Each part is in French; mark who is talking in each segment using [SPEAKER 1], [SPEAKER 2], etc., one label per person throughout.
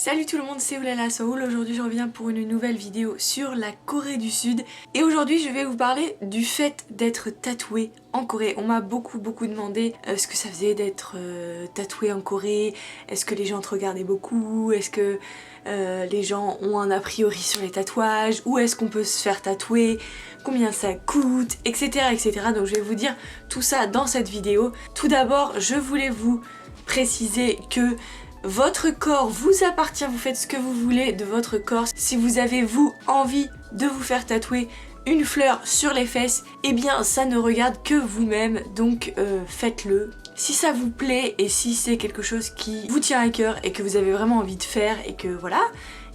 [SPEAKER 1] Salut tout le monde, c'est Oulala Soul. Aujourd'hui je reviens pour une nouvelle vidéo sur la Corée du Sud. Et aujourd'hui je vais vous parler du fait d'être tatoué en Corée. On m'a beaucoup demandé ce que ça faisait d'être tatoué en Corée. Est-ce que les gens te regardaient beaucoup? Est-ce que les gens ont un a priori sur les tatouages? Où est-ce qu'on peut se faire tatouer? Combien ça coûte? Etc. etc. Donc je vais vous dire tout ça dans cette vidéo. Tout d'abord je voulais vous préciser que votre corps vous appartient, vous faites ce que vous voulez de votre corps. Si vous avez vous envie de vous faire tatouer une fleur sur les fesses, eh bien ça ne regarde que vous-même, donc faites-le. Si ça vous plaît et si c'est quelque chose qui vous tient à cœur et que vous avez vraiment envie de faire et que voilà,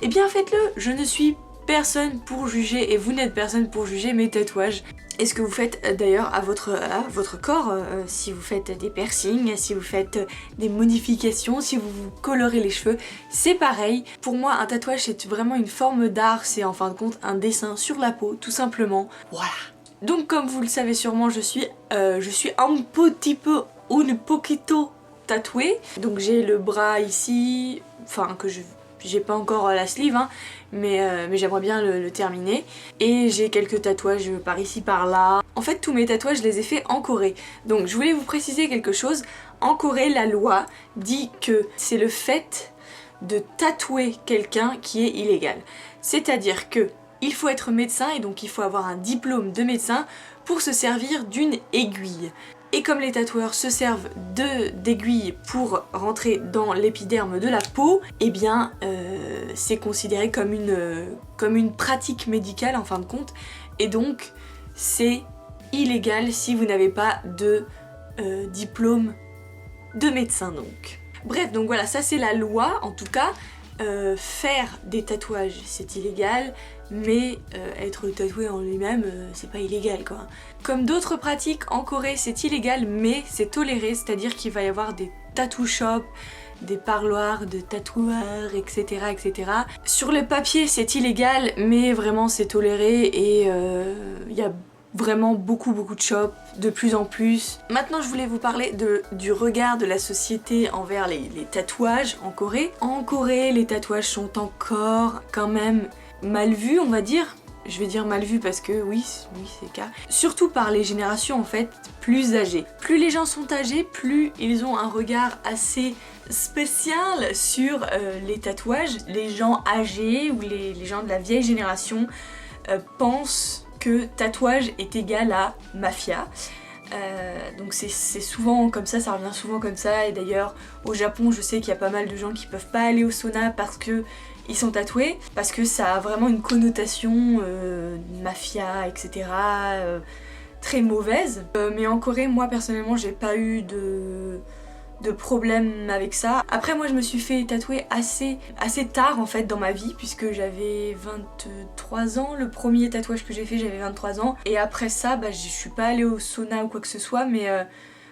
[SPEAKER 1] eh bien faites-le. Je ne suis personne pour juger et vous n'êtes personne pour juger mes tatouages. Et ce que vous faites d'ailleurs à votre corps, si vous faites des piercings, si vous faites des modifications, si vous vous colorez les cheveux, c'est pareil. Pour moi un tatouage c'est vraiment une forme d'art, c'est en fin de compte un dessin sur la peau tout simplement. Voilà. Donc comme vous le savez sûrement je suis un petit peu, un poquito tatouée. Donc j'ai le bras ici, enfin que j'ai pas encore la sleeve hein, mais j'aimerais bien le terminer. Et j'ai quelques tatouages par ici par là. En fait tous mes tatouages je les ai faits en Corée. Donc je voulais vous préciser quelque chose. En Corée la loi dit que c'est le fait de tatouer quelqu'un qui est illégal. C'est-à-dire que il faut être médecin et donc il faut avoir un diplôme de médecin pour se servir d'une aiguille. Et comme les tatoueurs se servent d'aiguilles pour rentrer dans l'épiderme de la peau, eh bien c'est considéré comme une pratique médicale en fin de compte. Et donc c'est illégal si vous n'avez pas de diplôme de médecin donc. Bref, donc voilà, ça c'est la loi en tout cas. Faire des tatouages c'est illégal, mais être tatoué en lui-même c'est pas illégal quoi. Comme d'autres pratiques en Corée c'est illégal mais c'est toléré, c'est-à-dire qu'il va y avoir des tattoo shops, des parloirs de tatoueurs, etc. etc. Sur le papier c'est illégal mais vraiment c'est toléré et il y a vraiment beaucoup de shops, de plus en plus. Maintenant je voulais vous parler du regard de la société envers les tatouages en Corée. En Corée les tatouages sont encore quand même mal vus on va dire. Je vais dire mal vus parce que oui c'est le cas. Surtout par les générations en fait plus âgées. Plus les gens sont âgés, plus ils ont un regard assez spécial sur les tatouages. Les gens âgés ou les gens de la vieille génération pensent que tatouage est égal à mafia. Donc c'est souvent comme ça revient souvent comme ça. Et d'ailleurs au Japon je sais qu'il y a pas mal de gens qui peuvent pas aller au sauna parce que ils sont tatoués, parce que ça a vraiment une connotation mafia, etc. Très mauvaise. Mais en Corée moi personnellement j'ai pas eu de problème avec ça. Après moi je me suis fait tatouer assez tard en fait dans ma vie puisque j'avais 23 ans. Le premier tatouage que j'ai fait j'avais 23 ans et après ça je suis pas allée au sauna ou quoi que ce soit mais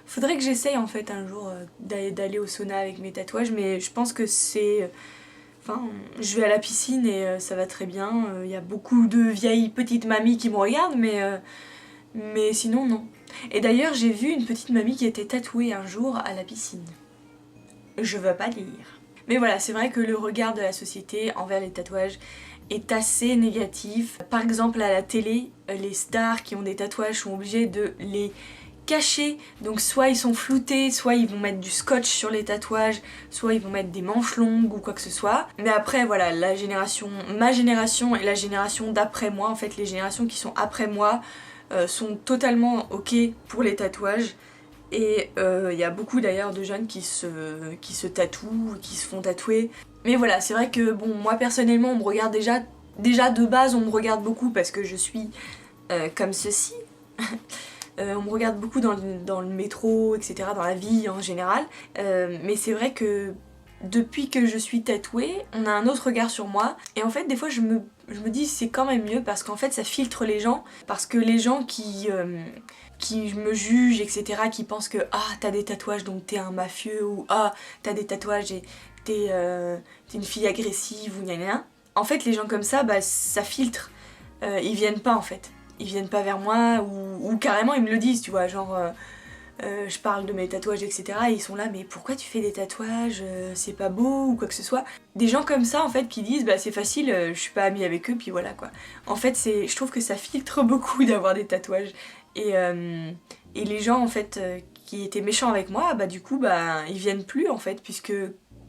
[SPEAKER 1] faudrait que j'essaye en fait un jour d'aller au sauna avec mes tatouages mais je pense que c'est... Enfin, je vais à la piscine et ça va très bien. Il y a beaucoup de vieilles petites mamies qui me regardent mais sinon non. Et d'ailleurs j'ai vu une petite mamie qui était tatouée un jour à la piscine. Je veux pas dire. Mais voilà, c'est vrai que le regard de la société envers les tatouages est assez négatif. Par exemple à la télé, les stars qui ont des tatouages sont obligés de les cacher. Donc soit ils sont floutés, soit ils vont mettre du scotch sur les tatouages, soit ils vont mettre des manches longues ou quoi que ce soit. Mais après voilà, ma génération et la génération d'après moi, en fait les générations qui sont après moi, sont totalement ok pour les tatouages et il y a beaucoup d'ailleurs de jeunes qui se tatouent, qui se font tatouer. Mais voilà, c'est vrai que bon, moi personnellement on me regarde déjà de base on me regarde beaucoup parce que je suis comme ceci. On me regarde beaucoup dans le métro, etc., dans la vie en général. Mais c'est vrai que depuis que je suis tatouée, on a un autre regard sur moi. Et en fait, des fois, je me dis c'est quand même mieux parce qu'en fait, ça filtre les gens. Parce que les gens qui me jugent, etc., qui pensent que ah, t'as des tatouages donc t'es un mafieux ou ah, t'as des tatouages et t'es une fille agressive ou gna gna. En fait, les gens comme ça, ça filtre. Ils viennent pas en fait. Ils viennent pas vers moi ou carrément ils me le disent, tu vois, genre je parle de mes tatouages, etc. Et ils sont là, mais pourquoi tu fais des tatouages, c'est pas beau ou quoi que ce soit. Des gens comme ça en fait qui disent bah c'est facile, je suis pas amie avec eux, puis voilà quoi. En fait je trouve que ça filtre beaucoup d'avoir des tatouages. Et les gens en fait qui étaient méchants avec moi, bah du coup bah ils viennent plus en fait, puisque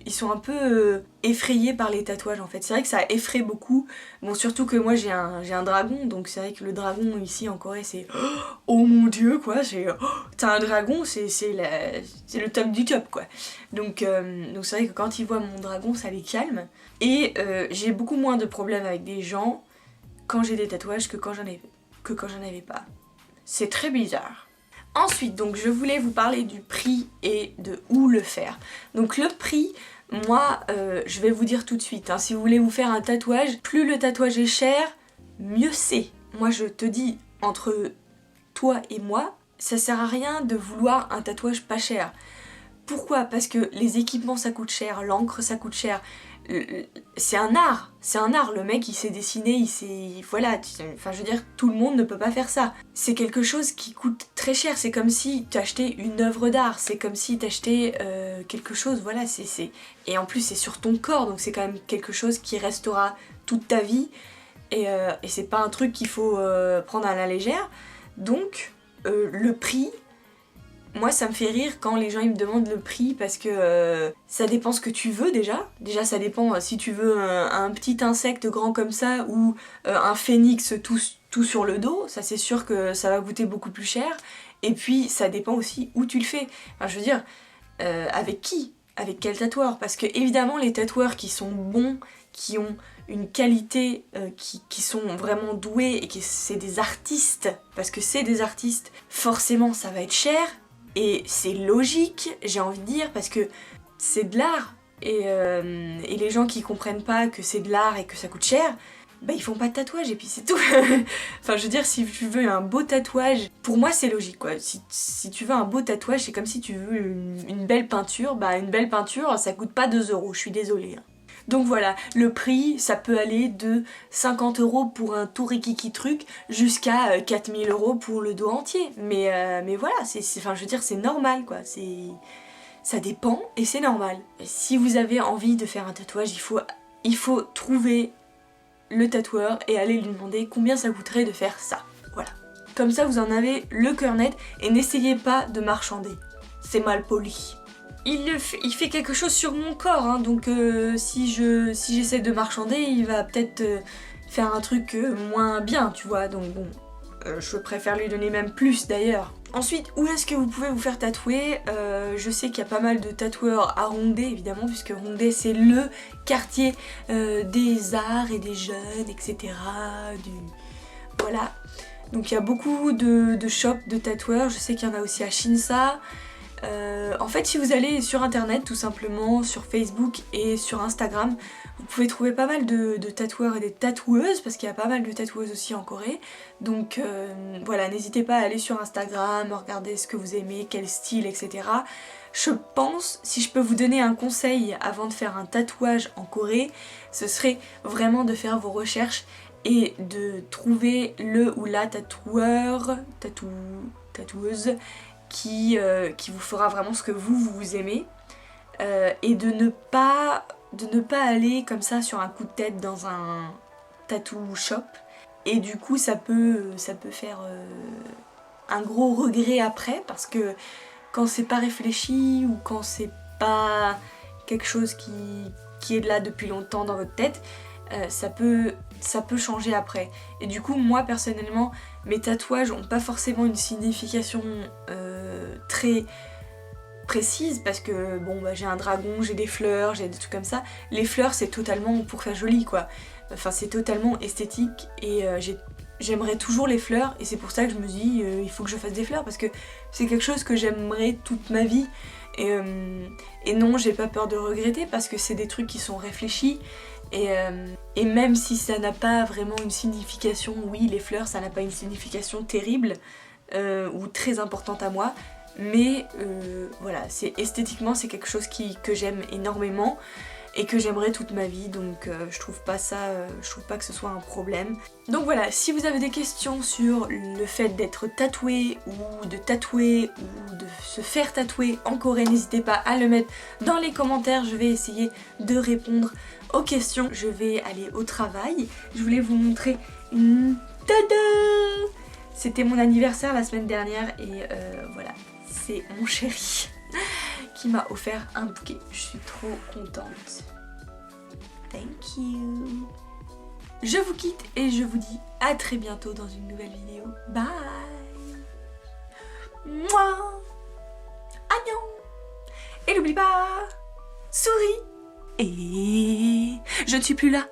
[SPEAKER 1] ils sont un peu effrayés par les tatouages en fait. C'est vrai que ça effraie beaucoup. Bon, surtout que moi j'ai un dragon, donc c'est vrai que le dragon ici en Corée c'est oh mon dieu quoi, t'as un dragon, c'est le top du top quoi. Donc c'est vrai que quand ils voient mon dragon ça les calme. Et j'ai beaucoup moins de problèmes avec des gens quand j'ai des tatouages que quand j'en avais pas. C'est très bizarre. Ensuite, donc je voulais vous parler du prix et de où le faire. Donc le prix, moi je vais vous dire tout de suite, hein, si vous voulez vous faire un tatouage, plus le tatouage est cher, mieux c'est. Moi je te dis, entre toi et moi, ça sert à rien de vouloir un tatouage pas cher. Pourquoi? Parce que les équipements ça coûte cher, l'encre ça coûte cher. C'est un art, le mec il sait dessiner, il sait... Voilà, enfin je veux dire, tout le monde ne peut pas faire ça. C'est quelque chose qui coûte très cher, c'est comme si t'achetais une œuvre d'art, c'est comme si t'achetais quelque chose, voilà, Et en plus c'est sur ton corps, donc c'est quand même quelque chose qui restera toute ta vie, et c'est pas un truc qu'il faut prendre à la légère. Donc, le prix... Moi ça me fait rire quand les gens ils me demandent le prix parce que ça dépend ce que tu veux déjà. Déjà ça dépend si tu veux un petit insecte grand comme ça ou un phénix tout sur le dos, ça c'est sûr que ça va coûter beaucoup plus cher. Et puis ça dépend aussi où tu le fais. Enfin je veux dire, avec qui? Avec quel tatoueur? Parce que évidemment les tatoueurs qui sont bons, qui ont une qualité, qui sont vraiment doués et qui c'est des artistes, parce que c'est des artistes, forcément ça va être cher. Et c'est logique, j'ai envie de dire, parce que c'est de l'art. Et les gens qui comprennent pas que c'est de l'art et que ça coûte cher, bah ils font pas de tatouage et puis c'est tout. Enfin je veux dire, si tu veux un beau tatouage, pour moi c'est logique quoi. Si tu veux un beau tatouage, c'est comme si tu veux une belle peinture. Bah une belle peinture, ça coûte pas 2 €, je suis désolée. Donc voilà, le prix, ça peut aller de 50 € pour un tout rikiki truc jusqu'à 4000 € pour le dos entier. Mais voilà, enfin je veux dire, c'est normal quoi, ça dépend et c'est normal. Et si vous avez envie de faire un tatouage, il faut trouver le tatoueur et aller lui demander combien ça coûterait de faire ça. Voilà. Comme ça vous en avez le cœur net et n'essayez pas de marchander. C'est mal poli. Il fait quelque chose sur mon corps, hein, donc si j'essaie de marchander, il va peut-être faire un truc moins bien, tu vois, donc bon, je préfère lui donner même plus d'ailleurs. Ensuite, où est-ce que vous pouvez vous faire tatouer? Je sais qu'il y a pas mal de tatoueurs à Hongdae, évidemment, puisque Hongdae c'est le quartier des arts et des jeunes, etc. Voilà. Donc il y a beaucoup de shops de tatoueurs, je sais qu'il y en a aussi à Shinsa. En fait si vous allez sur internet tout simplement, sur Facebook et sur Instagram, vous pouvez trouver pas mal de tatoueurs et des tatoueuses, parce qu'il y a pas mal de tatoueuses aussi en Corée. Donc voilà, n'hésitez pas à aller sur Instagram, regarder ce que vous aimez, quel style, etc. Je pense, si je peux vous donner un conseil avant de faire un tatouage en Corée, ce serait vraiment de faire vos recherches et de trouver le ou la tatoueuse qui vous fera vraiment ce que vous aimez, et de ne pas aller comme ça sur un coup de tête dans un tattoo shop, et du coup ça peut faire un gros regret après, parce que quand c'est pas réfléchi ou quand c'est pas quelque chose qui est là depuis longtemps dans votre tête, ça peut changer après. Et du coup moi personnellement, mes tatouages ont pas forcément une signification très précise, parce que bon bah j'ai un dragon, j'ai des fleurs, j'ai des trucs comme ça. Les fleurs c'est totalement pour faire joli quoi. Enfin c'est totalement esthétique, et j'aimerais toujours les fleurs, et c'est pour ça que je me dis il faut que je fasse des fleurs, parce que c'est quelque chose que j'aimerais toute ma vie. Et non, j'ai pas peur de regretter, parce que c'est des trucs qui sont réfléchis. Et même si ça n'a pas vraiment une signification, oui les fleurs ça n'a pas une signification terrible ou très importante à moi, mais voilà, esthétiquement c'est quelque chose que j'aime énormément, et que j'aimerais toute ma vie, donc je trouve pas que ce soit un problème. Donc voilà, si vous avez des questions sur le fait d'être tatoué ou de tatouer ou de se faire tatouer en Corée, n'hésitez pas à le mettre dans les commentaires, je vais essayer de répondre aux questions. Je vais aller au travail, je voulais vous montrer une tada! C'était mon anniversaire la semaine dernière et voilà, c'est mon chéri qui m'a offert un bouquet. Je suis trop contente. Thank you. Je vous quitte et je vous dis à très bientôt dans une nouvelle vidéo. Bye. Mouah. Annyeong. Et n'oublie pas, souris. Et je ne suis plus là.